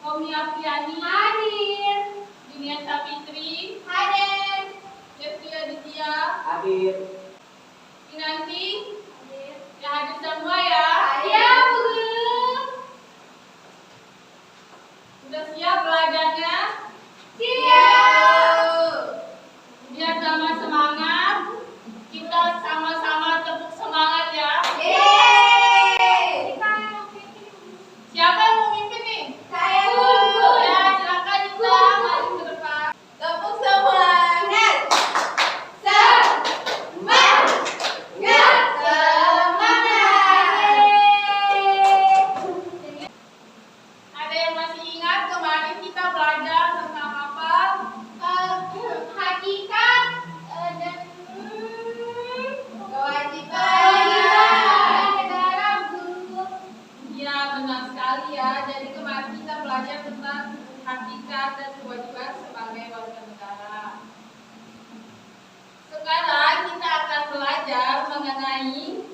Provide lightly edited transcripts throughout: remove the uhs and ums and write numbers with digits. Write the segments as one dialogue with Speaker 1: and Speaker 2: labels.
Speaker 1: Romi Apriani
Speaker 2: hadir.
Speaker 1: Junia Sapitri
Speaker 2: Hadir.
Speaker 1: Jeffrey Aditya
Speaker 3: hadir.
Speaker 1: Kinanti
Speaker 2: Hadir.
Speaker 1: ya, hadir semua ya.
Speaker 2: Ya, Bu Guru.
Speaker 1: Sudah siap belajarnya?
Speaker 2: Siap.
Speaker 1: Biar sama semangat, kita sama-sama tepuk semangat ya.
Speaker 2: Yeay.
Speaker 1: Siapa yang mau mimpin nih?
Speaker 2: Saya, Bu Guru.
Speaker 1: Ya, silakan kita maju ke depan.
Speaker 2: Tepuk semangat. Semangat. Semangat.
Speaker 1: Ada yang masih ingat kemarin kita belajar tentang apa?
Speaker 2: Hakikat dan
Speaker 1: Kewajiban
Speaker 2: negara, Bu.
Speaker 1: Ya, benar sekali ya. Jadi kemarin kita belajar tentang hakikat dan kewajiban sebagai warga negara. Sekarang kita akan belajar mengenai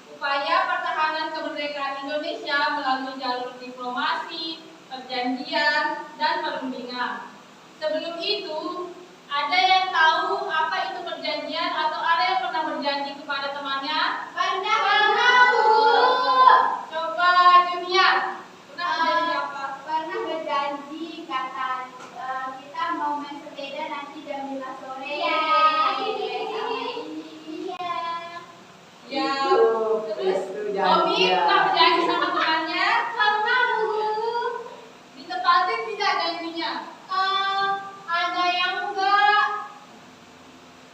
Speaker 1: upaya pertahanan kemerdekaan Indonesia melalui jalur diplomasi, perjanjian, dan perundingan. Sebelum itu, ada yang tahu apa itu perjanjian atau ada yang pernah berjanji kepada temannya?
Speaker 2: Pernah, Bu.
Speaker 1: Coba Junia, pernah berjanji apa?
Speaker 2: Pernah berjanji kata kita mau main sepeda nanti jam 5 sore. Iya.
Speaker 1: Ya, terus
Speaker 3: Itu
Speaker 1: Romi
Speaker 3: janjian.
Speaker 1: pernah berjanji sama temannya?
Speaker 2: Pernah, Bu Guru.
Speaker 1: Ditepatin tidak janjinya?
Speaker 2: Ada yang enggak.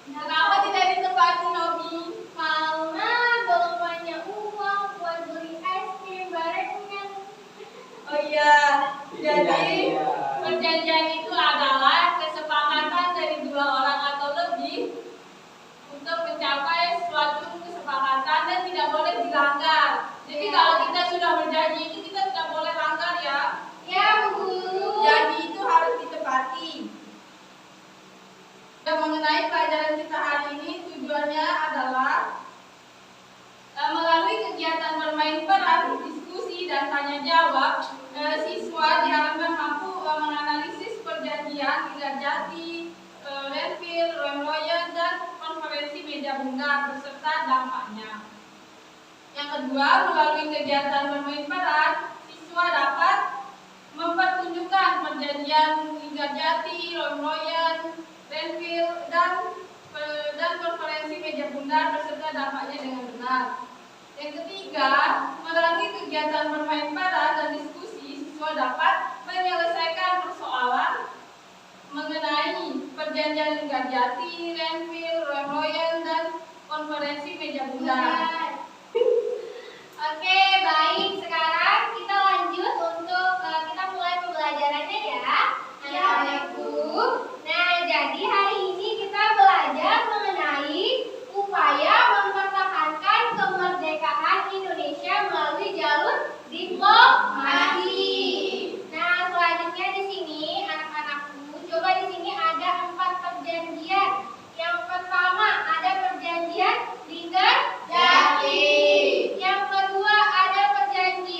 Speaker 1: Kenapa tidak ditepatin, Romi?
Speaker 2: Karena belum punya uang buat beli es krim barengan.
Speaker 1: Oh iya, jadi
Speaker 3: Janjian.
Speaker 1: perjanjian itu adalah kesepakatan dari dua orang atau lebih untuk mencapai suatu kesepakatan dan tidak boleh dilanggar. Jadi
Speaker 2: Ya.
Speaker 1: kalau kita sudah berjanji itu kita tidak boleh langgar ya.
Speaker 2: Ya, Bu Guru.
Speaker 1: Janji itu harus ditepati. Dan mengenai pelajaran kita hari ini tujuannya adalah melalui kegiatan bermain peran, diskusi dan tanya jawab, siswa diharapkan mampu menganalisis perjanjian, Lingkar Jati, landfill, Royal dan konferensi meja bundar beserta dampaknya. Yang kedua, melalui kegiatan bermain peran, siswa dapat mempertunjukkan perjanjian Lingkar Jati, Royal, landfill dan konferensi meja bundar beserta dampaknya dengan benar. Yang ketiga, melalui kegiatan bermain peran dan diskusi, siswa dapat menyelesaikan persoalan mengenai perjanjian Lingkar Jati, landfill, Royal dan konferensi meja bundar.
Speaker 2: Oke, baik. Sekarang kita lanjut untuk kita mulai pembelajarannya ya. Anak-anakku. Nah, jadi hari ini kita belajar mengenai upaya mempertahankan kemerdekaan Indonesia melalui jalur diplomasi. Nah, selanjutnya di sini anak-anakku, coba di sini ada 4 perjanjian. Yang pertama ada perjanjian Lingkar Jati. Yang kedua ada perjanjian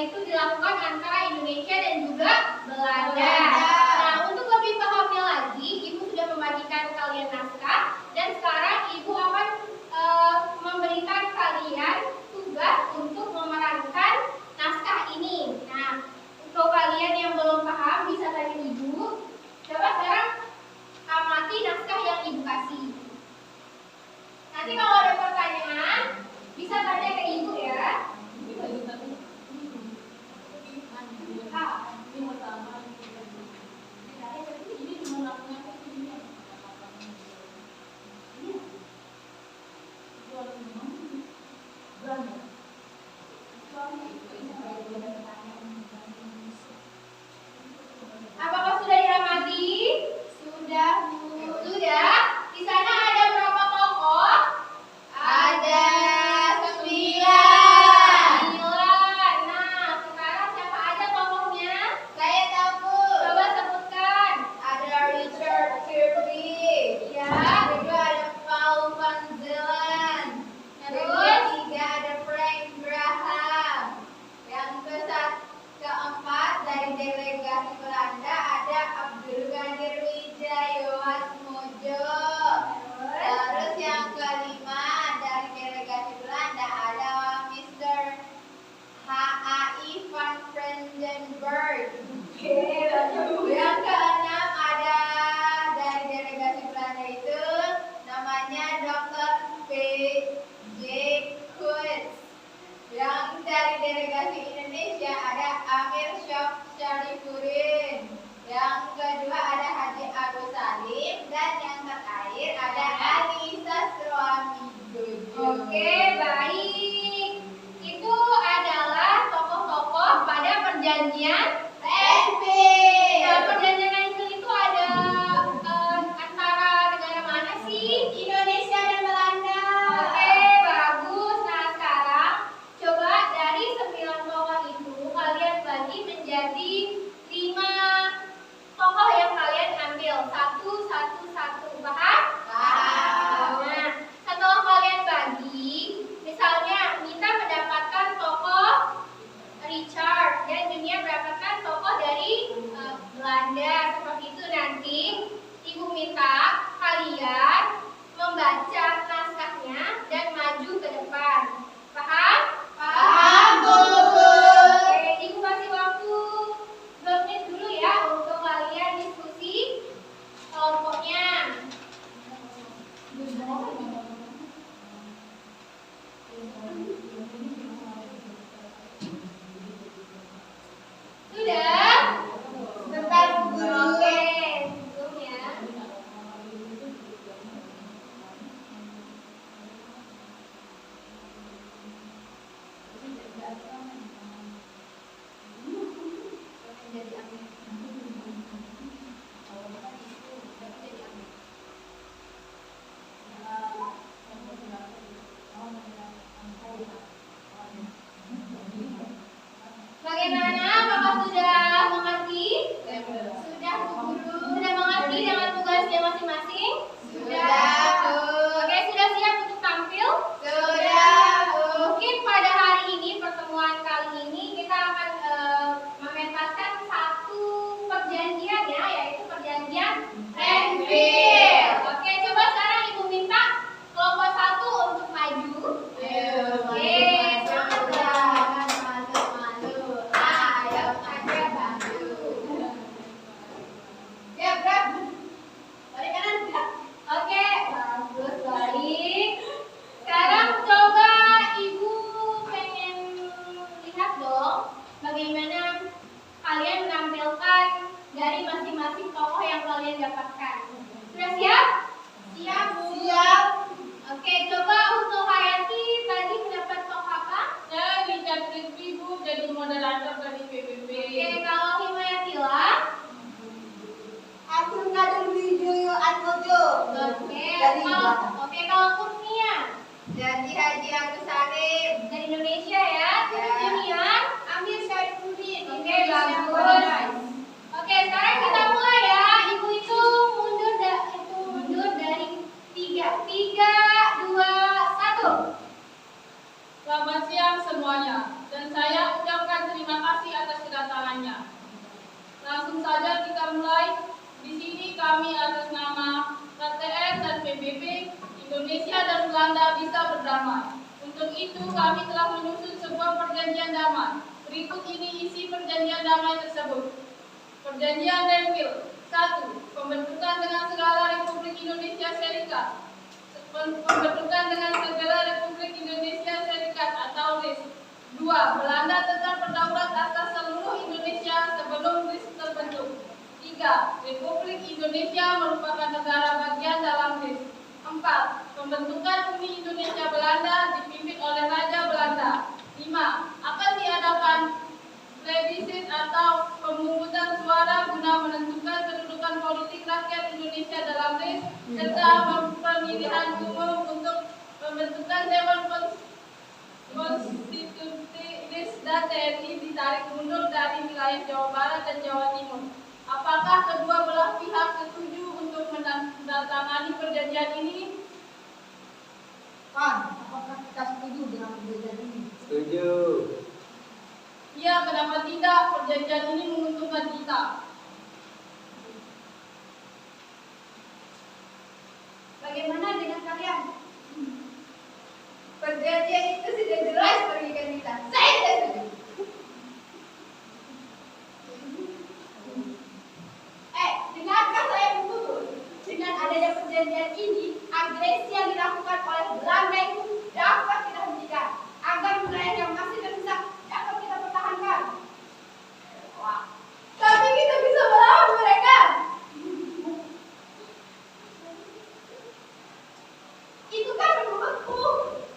Speaker 3: itu dilakukan antara Indonesia dan juga Belanda. Nah, untuk lebih pahamnya lagi, Ibu sudah membagikan kalian naskah dan sekarang Ibu akan memberikan kalian tugas untuk memerankan naskah ini. Nah, untuk kalian yang belum paham bisa tanya Ibu. Coba sekarang amati naskah yang Ibu kasih. Nanti kalau ada pertanyaan bisa tanya ke Ibu ya. Apakah sudah diamati?
Speaker 2: Sudah, Bu.
Speaker 3: Sudah. Di sana ada berapa tokoh?
Speaker 2: Ada 9.
Speaker 3: 9. Nah, sekarang siapa aja tokohnya?
Speaker 2: Saya tahu, Bu.
Speaker 3: Coba sebutkan.
Speaker 2: Ada Richard Kirby.
Speaker 3: Ya.
Speaker 2: Yang kedua ada Paul van Zeeland.
Speaker 3: Terus?
Speaker 2: Ketiga ada Frank Graham. Yang keempat dari delegasi Belanda ada Abdul Qadir Wijayatmojo. Terus yang kelima dari delegasi Belanda ada Mr. H.A.I. van Vredenburg. Yang keenam ada dari delegasi Belanda itu namanya Dr. P.J. Koets. Yang dari delegasi Indonesia ada Amir Syarifuddin. Yang kedua ada Haji Agus Salim dan yang terakhir ada Anissa Swamidojo.
Speaker 3: Oke, baik. Itu adalah tokoh-tokoh pada perjanjian
Speaker 2: Renville.
Speaker 3: Nah, perjanjian Renville itu ada antara negara mana sih?
Speaker 2: Indonesia dan Belanda.
Speaker 3: Oke, bagus. Nah, sekarang coba dari 9 tokoh itu kalian bagi menjadi 5 tokoh yang kalian ambil. Satu. Paham?
Speaker 2: Paham.
Speaker 3: Nah, setelah kalian bagi, misalnya Mita mendapatkan tokoh Richard dan Junia mendapatkan tokoh dari Belanda. Seperti itu nanti Ibu minta kalian membaca naskahnya dan maju ke depan. Paham?
Speaker 2: Paham, Bu.
Speaker 3: Oke, Ibu kasih waktu 2 menit dulu ya untuk kalian diskusi kelompoknya. Sudah?
Speaker 2: Bentar, Bu Guru.
Speaker 3: Oke, belum ya. Bagaimana? Apakah sudah mengerti?
Speaker 2: Sudah, Bu Guru.
Speaker 3: Sudah mengerti dengan tugasnya masing-masing?
Speaker 2: Sudah, Bu.
Speaker 3: Oke, sudah siap untuk tampil?
Speaker 2: Sudah, Bu.
Speaker 3: Mungkin pada hari ini, pertemuan kali ini, kita akan mementaskan satu perjanjian ya, yaitu perjanjian Renville. Oke, coba sekarang Ibu minta kelompok 1 untuk maju. Oke,
Speaker 2: Jangan malu-malu. Ayo aja bantu. Ya, Bram. Balik kanan, Bram.
Speaker 3: Oke, bagus, baik. Sekarang coba Ibu pengen lihat dong bagaimana kalian menampilkan dari masing-masing tokoh yang kalian dapatkan. Sudah siap?
Speaker 2: Siap, Bu. Siap.
Speaker 3: Oke, coba untuk Hayati tadi mendapat tokoh apa?
Speaker 1: Saya Richard Kirby, Bu, jadi moderator dari PBB.
Speaker 3: Oke, kalau Himayatila?
Speaker 2: Abdul Qadir Wijayatmojo.
Speaker 3: Oke,
Speaker 2: Dari
Speaker 3: kalau Kurnia?
Speaker 2: Jadi Haji Agus Salim.
Speaker 3: Dari Indonesia ya. Terus
Speaker 2: Ya.
Speaker 3: Junior?
Speaker 2: Amir Syarifuddin.
Speaker 3: Oke, bagus. Oke, sekarang kita mulai ya. Ibu itu mundur dari 3. 3, 2, 1.
Speaker 1: Selamat siang semuanya, dan saya ucapkan mengucapkan terima kasih atas kedatangannya. Langsung saja kita mulai. Di sini kami atas nama KTN dan PBB Indonesia dan Belanda bisa berdamai. Untuk itu kami telah menyusun sebuah perjanjian damai. Berikut ini isi perjanjian damai tersebut. Perjanjian Renville. 1. Pembentukan dengan segala Republik Indonesia Serikat. Pembentukan dengan segala Republik Indonesia Serikat atau RIS. 2. Belanda tetap berdaulat atas seluruh Indonesia sebelum RIS terbentuk. 3. Republik Indonesia merupakan negara bagian dalam RIS. 4. Pembentukan Uni Indonesia Belanda dipimpin oleh Raja Belanda. 5. Akan diadakan plebissit atau pemungutan suara guna menentukan kedudukan politik rakyat Indonesia dalam RIS serta pemilihan umum untuk pembentukan Dewan Konstitusi RIS dan TNI ditarik mundur dari wilayah Jawa Barat dan Jawa Timur. Apakah kedua belah pihak setuju untuk menandatangani perjanjian ini?
Speaker 4: Pan, apakah kita setuju dengan perjanjian ini?
Speaker 5: Setuju.
Speaker 1: Ya, kenapa tidak? Perjanjian ini menguntungkan kita.
Speaker 2: Bagaimana dengan kalian? Perjanjian itu sudah jelas merugikan kita. Saya tidak setuju. Dengarkan saya bertutur. Dengan adanya perjanjian ini, agresi yang dilakukan oleh Belanda itu dapat kita hentikan agar wilayah yang masih tersisa dapat kita pertahankan. Wah, tapi kita bisa melawan mereka. Itu kan menurutku.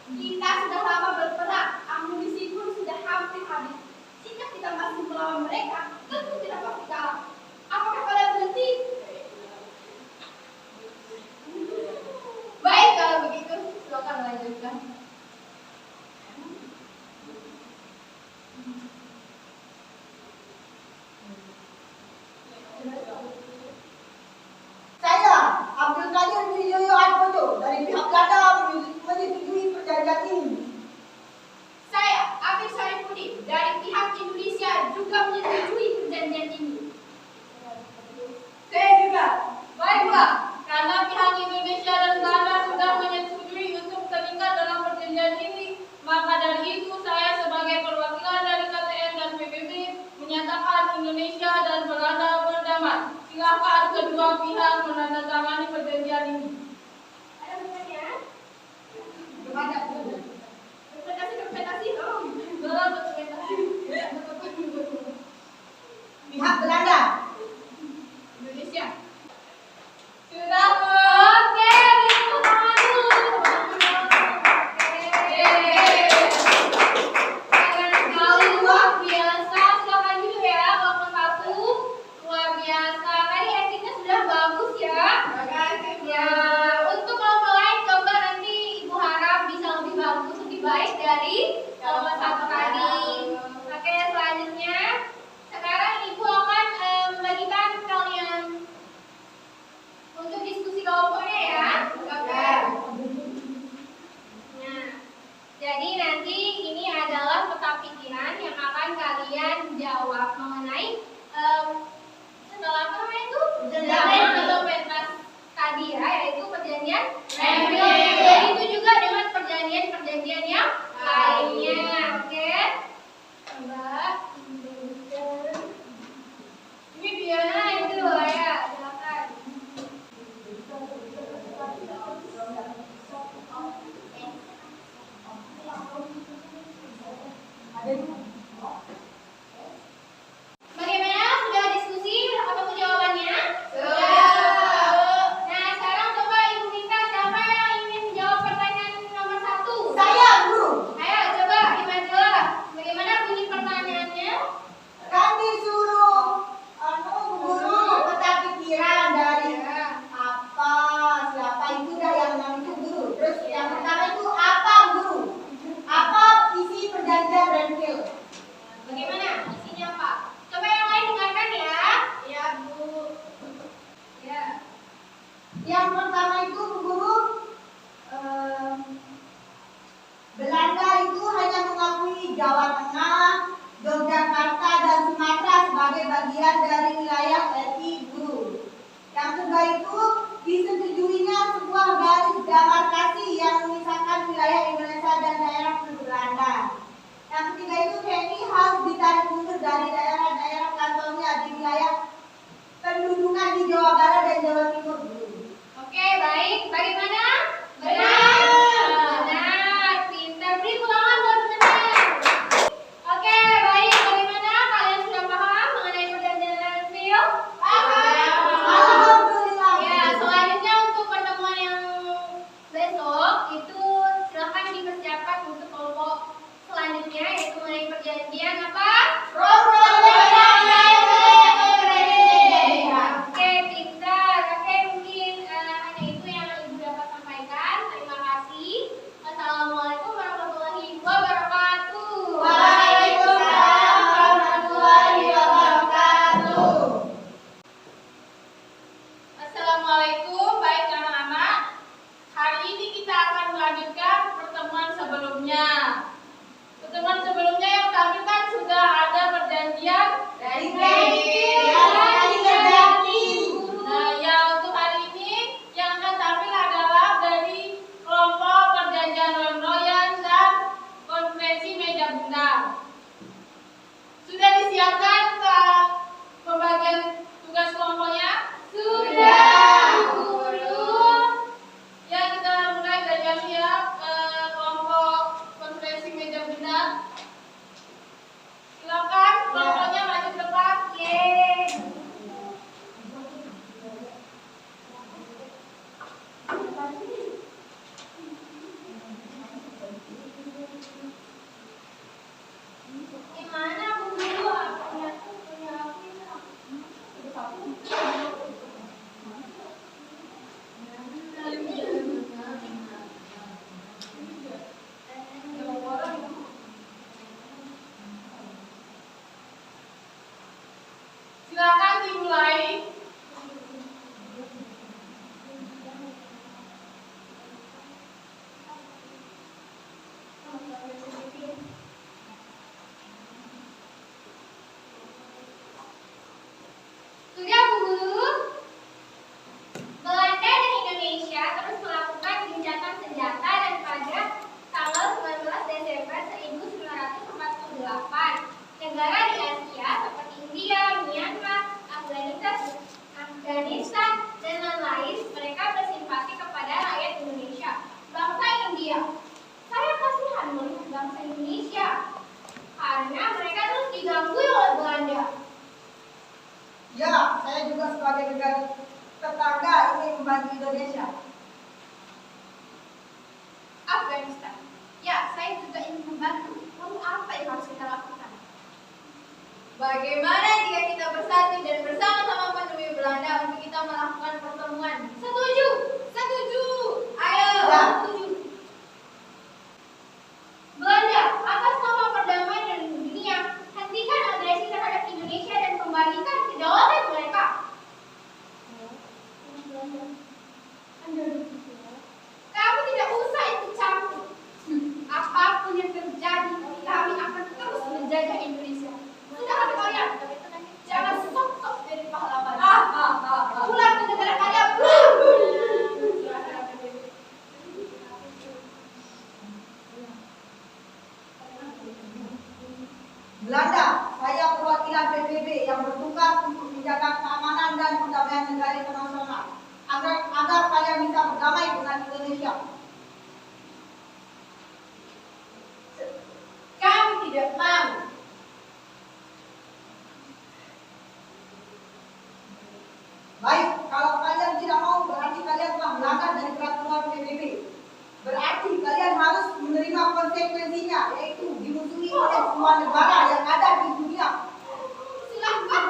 Speaker 2: Kita sudah lama berperang, amunisi pun sudah hampir habis. Jika kita masih melawan mereka, tentu tidak pasti kalah. Apakah kalian berhenti? Baik, kalau begitu, silakan lanjutkan.
Speaker 4: Saya, Abdul Qadir Wijoyo Atmojo dari pihak Belanda menyetujui perjanjian ini.
Speaker 2: Saya, Amir Saripudin, dari pihak Indonesia juga menyetujui perjanjian ini.
Speaker 1: Saya juga. Baiklah, karena pihak Indonesia dan Belanda sudah menyetujui untuk terikat dalam perjanjian ini, maka dari itu saya sebagai perwakilan dari KTN dan PBB menyatakan Indonesia dan Belanda berdamai. Silakan kedua pihak menandatangani perjanjian ini.
Speaker 2: Ada pertanyaan?
Speaker 4: Gimana?
Speaker 2: Dokumentasi. Oh.
Speaker 1: Dalam dokumentasi.
Speaker 4: Pihak Belanda.
Speaker 1: Indonesia. Sudah, Bu.
Speaker 3: Oke, tepuk tangan dulu. Keren sekali, luar biasa. Silakan dulu ya, kelompok 1. Luar biasa. Tadi actingnya sudah bagus ya. Ya, untuk kelompok lain coba nanti Ibu harap bisa lebih bagus, lebih baik dari kelompok 1 tadi. Oke, selanjutnya sekarang Ibu akan membagikan kalian untuk diskusi kelompoknya ya. Oke. Nah, jadi nanti ini adalah peta pikiran yang akan kalian jawab mengenai setelah apa namanya itu? Perjanjian atau pentas tadi ya, yaitu perjanjian Renville. Dan itu juga dengan perjanjian-perjanjian yang lainnya. Oke. Coba. Ini dia, itu ya, silakan. Bagaimana? Sudah diskusi atau jawabannya? Sudah. Nah, sekarang coba Ibu minta siapa yang ingin menjawab pertanyaan nomor 1?
Speaker 4: Saya, Guru.
Speaker 3: Ayo, coba Imajela. Bagaimana bunyi pertanyaannya?
Speaker 4: Kami suruh Guru peta pikiran dari apa, siapa itu dah yang itu Guru. Terus yang pertama itu apa Guru? Apa isi perjanjian Renville? demarkasi yang memisahkan wilayah Indonesia dan daerah Belanda. Yang ketiga itu TNI harus ditarik mundur dari daerah-daerah kantornya di wilayah pendudukan di Jawa Barat dan Jawa Timur.
Speaker 3: Oke, baik. Bagaimana? Benar. Benar. Pintar. Beri ulangan buat teman-teman. Oke, baik. Bagaimana? Kalian sudah paham mengenai perjanjian Renville?
Speaker 4: Alhamdulillah.
Speaker 3: Ya, selanjutnya untuk pertemuan yang besok itu silakan dipersiapkan untuk kelompok selanjutnya yaitu mengenai perjanjian apa? Oke, pintar. Oke, mungkin hanya itu yang Ibu dapat sampaikan. Terima kasih. Assalamualaikum warahmatullahi wabarakatuh.
Speaker 4: Waalaikumsalam warahmatullahi wabarakatuh.
Speaker 1: Assalamualaikum, baik anak-anak. Hari ini kita akan melanjutkan pertemuan sebelumnya. Pertemuan sebelumnya yang tampilkan sudah ada perjanjian Nah, ya untuk hari ini yang akan tampil adalah dari kelompok perjanjian Royan dan konferensi meja bundar. Sudah disiapkan pembagian tugas kelompoknya?
Speaker 3: Sudah, Guru.
Speaker 1: Ya, kita mulai belajar ya kelompok konferensi meja bundar. Silakan kelompoknya maju ke depan.
Speaker 3: Yeay. Gimana Bu Guru? Punya
Speaker 1: Silakan dimulai.
Speaker 3: Sudah Bu Guru. Belanda dan Indonesia terus melakukan gencatan senjata dan pada tanggal 19 Desember 1948 negara di Asia seperti India, Myanmar, Afghanistan dan lain-lain mereka bersimpati kepada rakyat Indonesia. Bangsa India, saya kasihan melihat bangsa Indonesia karena mereka terus diganggu oleh Belanda.
Speaker 4: Ya, saya juga sebagai negara tetangga ingin membantu Indonesia.
Speaker 2: Afghanistan. Ya, saya juga ingin membantu. Lalu apa yang harus kita lakukan?
Speaker 1: Bagaimana jika kita bersatu dan bersama-sama menemui Belanda untuk kita melakukan pertemuan?
Speaker 3: Setuju.
Speaker 1: Setuju. Ayo.
Speaker 4: Ya.
Speaker 3: Setuju. Belanda, atas nama perdamaian dan dunia, hentikan agresi terhadap Indonesia dan kembalikan kedaulatan mereka.
Speaker 2: Kamu tidak usah ikut campur. Apapun yang terjadi, kami akan terus menjaga Indonesia. Sudah kalian, jangan sok-sok jadi pahlawan. Pulang ke negara kalian.
Speaker 4: Belanda, saya perwakilan PBB yang bertugas untuk menjaga keamanan dan perdamaian negara internasional agar kalian bisa berdamai dengan Indonesia.
Speaker 2: Kami tidak mau.
Speaker 4: Baik, kalau kalian tidak mau berarti kalian telah melanggar dari peraturan PBB. Berarti kalian harus menerima konsekuensinya, yaitu dimusuhi oleh semua negara yang ada di dunia.
Speaker 2: Silahkan.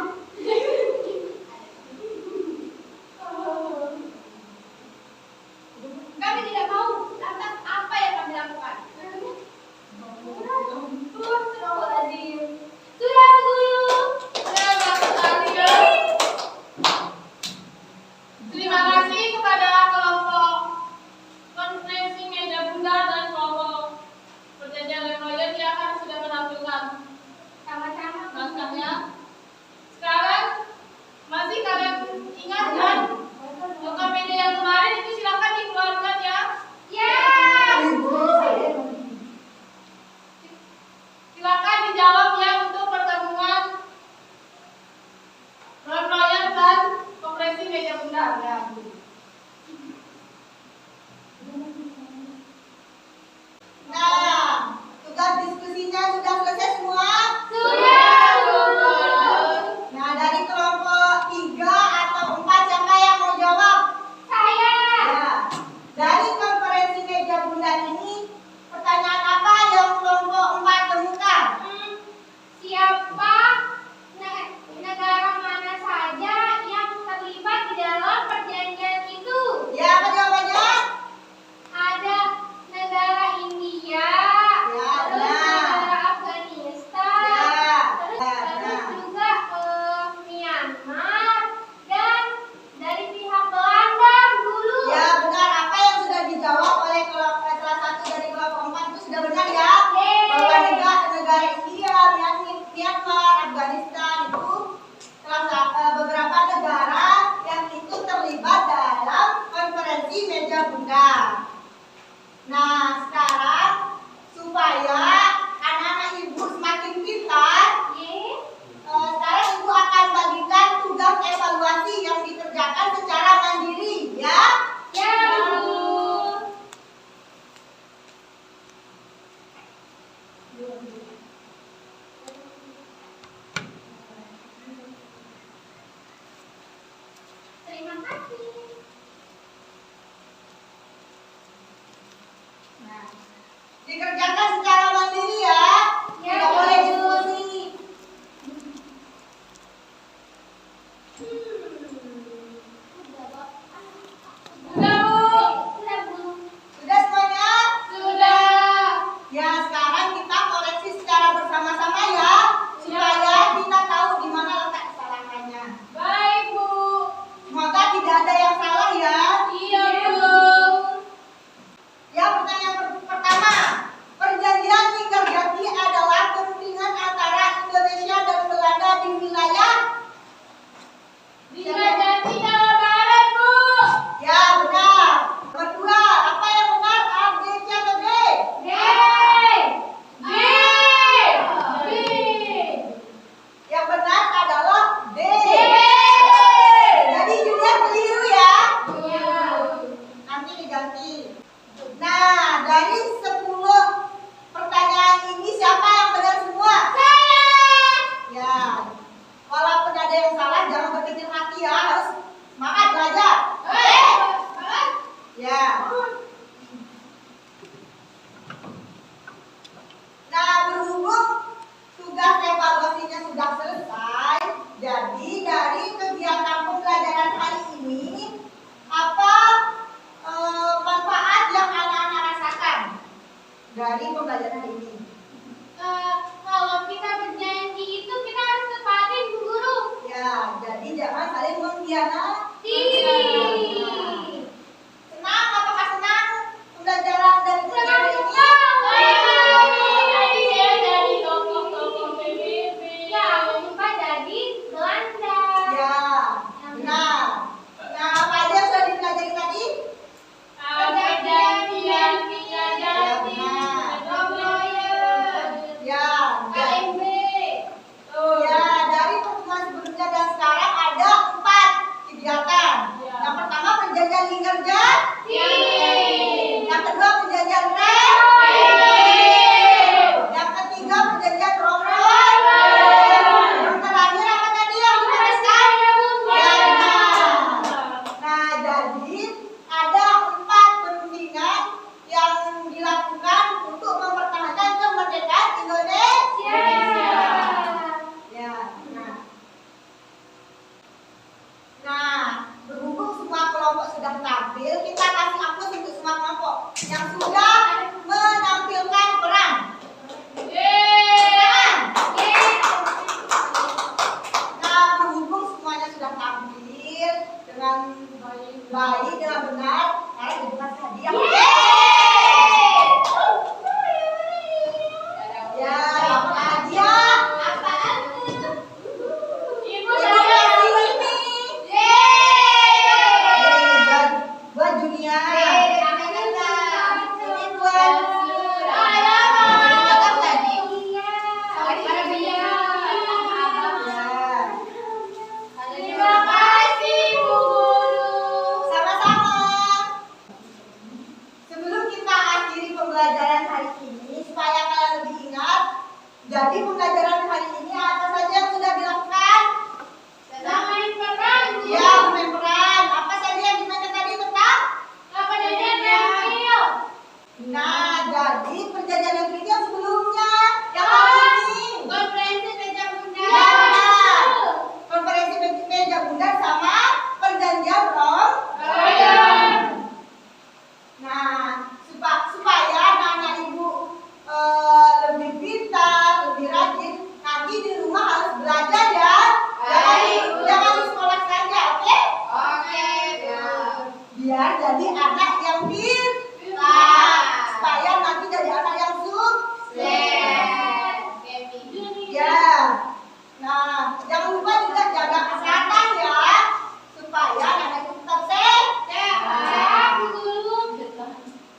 Speaker 2: Kami tidak mau. Lantas apa yang kami lakukan? Sudah
Speaker 3: Terima kasih.
Speaker 4: Nah, dikerjakan secara mandiri ya.
Speaker 3: Ya,
Speaker 4: Tidak boleh
Speaker 3: Bu.
Speaker 4: diskusi.
Speaker 1: Sudah, Bu.
Speaker 3: Sudah, Bu.
Speaker 4: Sudah semuanya?
Speaker 1: Sudah.
Speaker 4: Ya, sekarang kita koreksi secara bersama-sama ya, supaya kita tahu di mana letak kesalahannya.
Speaker 1: Baik, Bu.
Speaker 4: Semoga tidak ada yang salah ya.
Speaker 1: Iya, Bu.
Speaker 4: Ya, pertanyaan pertama. Perjanjian Linggarjati adalah perundingan antara Indonesia dan Belanda di wilayah.
Speaker 1: Linggarjati Jawa Barat, Bu.
Speaker 4: Ya, benar. Kedua, apa yang benar? A, B, C, atau D?
Speaker 1: D. D. D.
Speaker 4: Yang benar adalah D.
Speaker 1: D.
Speaker 4: Jadi Julia keliru ya.
Speaker 1: Iya.
Speaker 4: Nanti diganti. Nah, dari 10 pertanyaan ini siapa yang benar semua? Ya. Walaupun ada yang salah, jangan berkecil hati ya. Harus semangat belajar. Ya. Nah, berhubung tugas evaluasinya sudah selesai, jadi dari kegiatan pembelajaran hari ini, apa manfaat yang anak-anak rasakan dari pembelajaran hari ini?
Speaker 3: Kalau kita berjanji itu kita harus tepatin, Bu Guru.
Speaker 4: Ya, jadi jangan saling mengkhianati. Senang? Apakah senang pembelajaran dari kegiatan ini?
Speaker 1: Tadi saya dari tokoh-tokoh PBB.
Speaker 3: Ya, aku lupa jadi Belanda.
Speaker 4: Ya, benar. Nah, apa aja yang sudah dipelajari tadi?
Speaker 1: Perjanjian Linggarjati.
Speaker 4: Ya,
Speaker 3: KMB.
Speaker 4: ya, dari pertemuan sebelumnya dan sekarang ada 4 kegiatan.
Speaker 1: Ya.
Speaker 4: Yang pertama perjanjian Linggarjati. Yang kedua perjanjian Yang ketiga perjanjian Romon. Yang terakhir apa tadi yang dituliskan? Ya, benar. Nah, jadi ada 4 perundingan yang dilakukan untuk mempertahankan kemerdekaan Indonesia. Ya, nah, berhubung semua kelompok sudah tampil, kita kasih aplaus untuk semua kelompok yang sudah menampilkan peran. Nah, berhubung semuanya sudah tampil dengan baik, dengan benar, sekarang dikasih hadiah. Ya, apa hadiah?
Speaker 3: Apaan tuh?
Speaker 1: Ibu
Speaker 4: Ibu
Speaker 1: saya.
Speaker 4: kasih ini. Buat Junia. Ini buat
Speaker 1: Terima kasih, Bu Guru.
Speaker 4: sama-sama. Sebelum kita akhiri pembelajaran hari ini, supaya kalian lebih ingat, jadi pembelajaran hari ini apa saja yang sudah dilakukan?
Speaker 1: Main peran, Bu.
Speaker 4: Ya, main peran. Apa saja yang dimainkan tadi tentang?
Speaker 1: Perjanjian Renville.
Speaker 4: Nah, jadi perjanjian negeri yang sebelumnya, yang hari ini.
Speaker 3: Konferensi meja bundar.
Speaker 4: Ya, benar. Konferensi meja bundar sama perjanjian
Speaker 1: Royan.
Speaker 4: Nah, supaya anak-anak ibu lebih pintar, lebih rajin, nanti di rumah harus belajar ya. Jangan di sekolah saja, oke? Biar jadi anak yang pintar, supaya nanti jadi anak yang sukses. Ya. Nah, jangan lupa juga jaga kesehatan ya, supaya anak itu tetap sehat.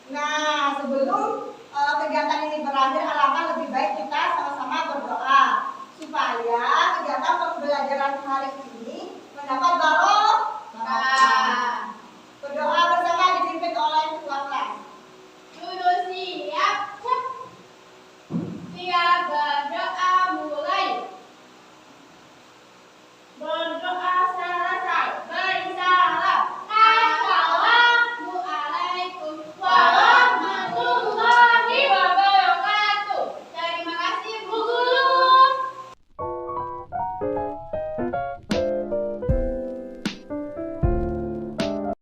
Speaker 4: Nah, sebelum kegiatan ini berakhir, alangkah lebih baik kita sama-sama berdoa supaya kegiatan pembelajaran hari ini mendapat barokah.